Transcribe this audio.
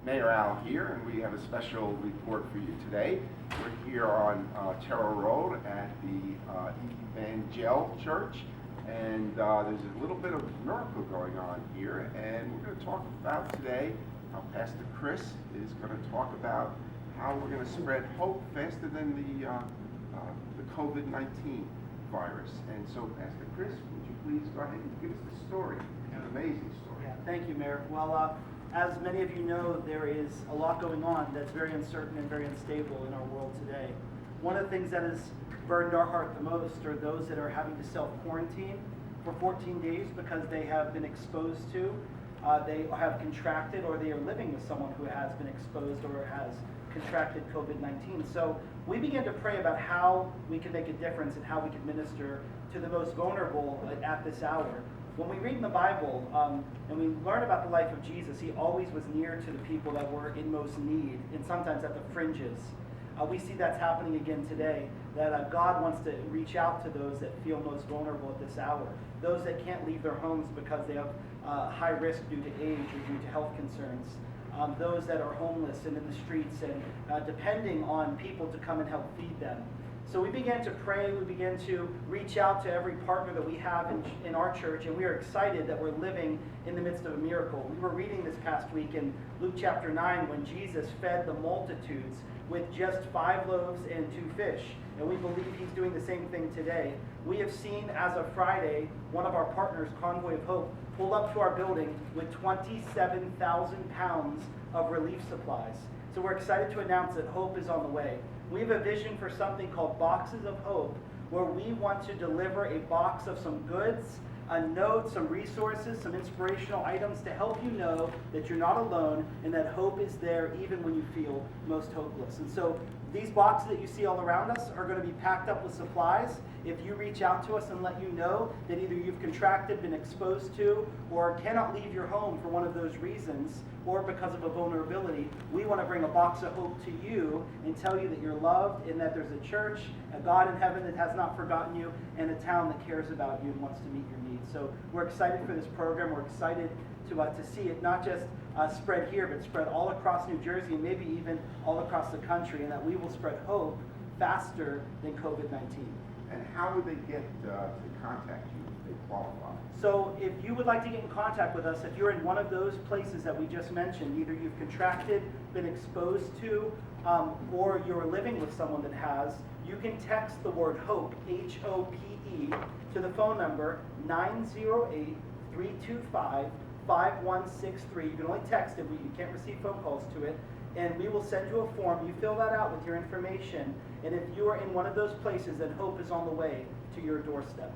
Mayor Al here, and we have a special report for you today. We're here on Terrell Road at the Evangel Church, and there's a little bit of miracle going on here, and we're going to talk about today how Pastor Chris is going to talk about how we're going to spread hope faster than the COVID-19 virus. And so, Pastor Chris, would you please go ahead and give us the story, an amazing story. Yeah, thank you, Mayor. Well, as many of you know, there is a lot going on that's very uncertain and very unstable in our world today. One of the things that has burdened our heart the most are those that are having to self-quarantine for 14 days because they have been exposed to, they have contracted, or they are living with someone who has been exposed or has contracted COVID-19. So we began to pray about how we can make a difference and how we can minister to the most vulnerable at this hour. When we read in the Bible and we learn about the life of Jesus, he always was near to the people that were in most need, and sometimes at the fringes. We see that's happening again today, that God wants to reach out to those that feel most vulnerable at this hour, those that can't leave their homes because they have high risk due to age or due to health concerns, those that are homeless and in the streets and depending on people to come and help feed them. So we began to pray, we began to reach out to every partner that we have in our church, and we are excited that we're living in the midst of a miracle. We were reading this past week in Luke chapter 9 when Jesus fed the multitudes with just 5 loaves and 2 fish, and we believe he's doing the same thing today. We have seen, as of Friday, one of our partners, Convoy of Hope, pull up to our building with 27,000 pounds of relief supplies. So we're excited to announce that hope is on the way. We have a vision for something called Boxes of Hope, where we want to deliver a box of some goods, a note, some resources, some inspirational items to help you know that you're not alone and that hope is there even when you feel most hopeless. And so these boxes that you see all around us are going to be packed up with supplies. If you reach out to us and let you know that either you've contracted, been exposed to, or cannot leave your home for one of those reasons, or because of a vulnerability, we want to bring a box of hope to you and tell you that you're loved and that there's a church, a God in heaven that has not forgotten you, and a town that cares about you and wants to meet your needs. So we're excited for this program. We're excited to see it not just spread here, but spread all across New Jersey and maybe even all across the country, and that we will spread hope faster than COVID-19. And how would they get to contact you if they qualify? So if you would like to get in contact with us, if you're in one of those places that we just mentioned, either you've contracted, been exposed to, or you're living with someone that has, you can text the word HOPE, H-O-P-E, to the phone number 908-325-5163. You can only text it, you can't receive phone calls to it, and we will send you a form. You fill that out with your information, and if you are in one of those places, then hope is on the way to your doorstep.